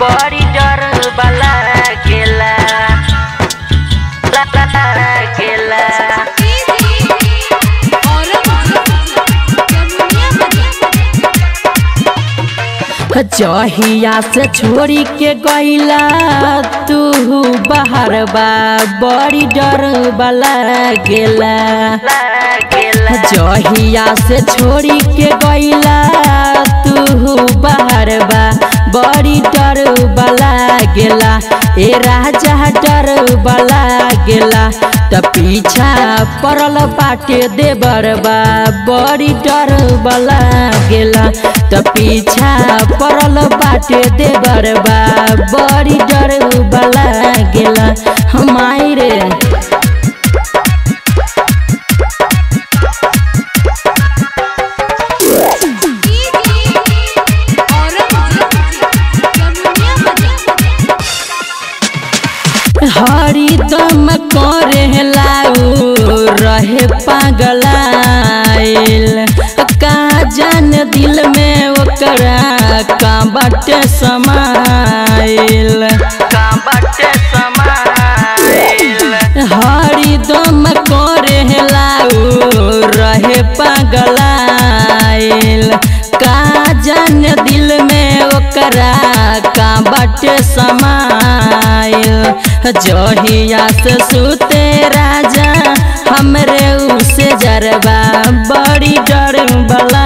बड़ी डर वाला गेला जहिया से छोड़ी के गईला तू बाहर बा बड़ी डर वाला गेला। जहिया से छोड़ी के गईला तू बाहर बा बड़ी डर वाला गेला। ए राजा डर वाला गेला त पीछा पड़ल बाटे देवर बा बड़ी डर वाला गेला। त पीछा पड़ल बाटे देवर बा बड़ी डर वाला गेला। हमारी रे हरिदम करे लाऊ रहे पागलाइल का जान दिल में ओकरा का बाटे समाइल हरिदम करे लाऊ रहे पागलाइल का जान दिल में ओकरा का बाटे समाइल। जहिया से सुते राजा हमरे उसे जरबा बड़ी डर वाला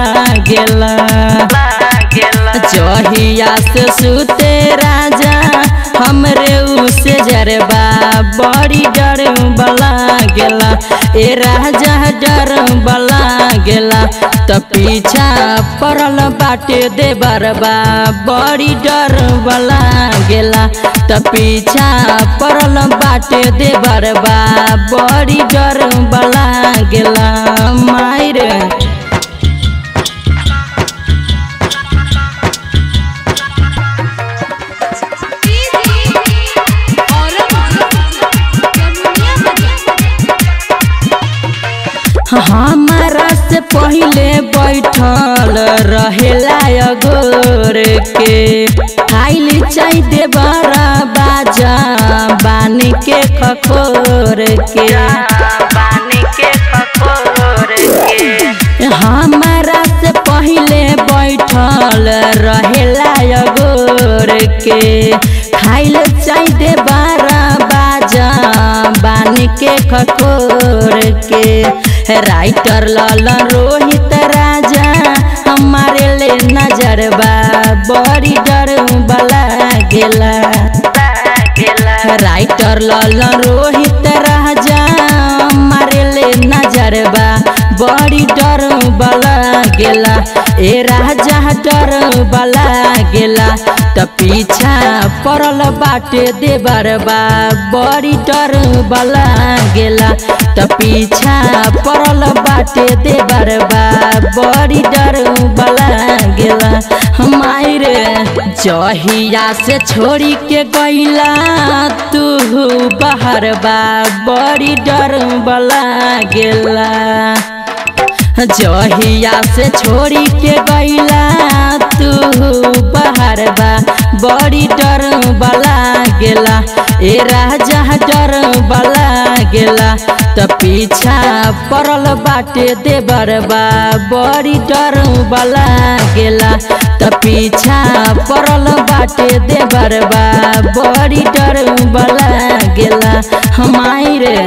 गेला। जहिया से सुते राजा हमरे उसे जरबा बड़ी डर वाला गेला। ए राजा डर वाला गेला त पीछा पड़ल बाटे देवर बा बड़ी डर वाला गेला। त पीछा पड़ल बाटे देवर बा बड़ी डर वाला गेला। मायर हमारा से पहले बैठल रहेला अगोर के खाइल चाय देवरा बाजा बान के खखोर के हमारा से पहले बैठल रहेला अगोर के खाइल चाय देवरा बाजा बान के खखोर के। राइटर लालन रोहित राजा हमारे ले नजर बा बड़ी डर वाला गेला। राइटर लालन रोहित राजा हमारे ले नजर बा बड़ी डर वाला गेला। ए राजा डर वाला गेला त पीछा पड़ल बाटे देवर बा बड़ी डर वाला गेला। त पीछा पड़ल बाटे देवर बा बड़ी डर वाला गेला। हमारी रे जहिया से छोड़ी के गईला तू बाहर बा बड़ी डर वाला गेला। जहिया से छोड़ी के गईला तू बाहर बा बड़ी डर वाला गेला। ए राजा डर वाला गेला त पीछा पड़ल बाटे देवर बा बड़ी डर वाला गेला। त पीछा पड़ल बाटे देवर बा बड़ी डर वाला गेला। हमारी रे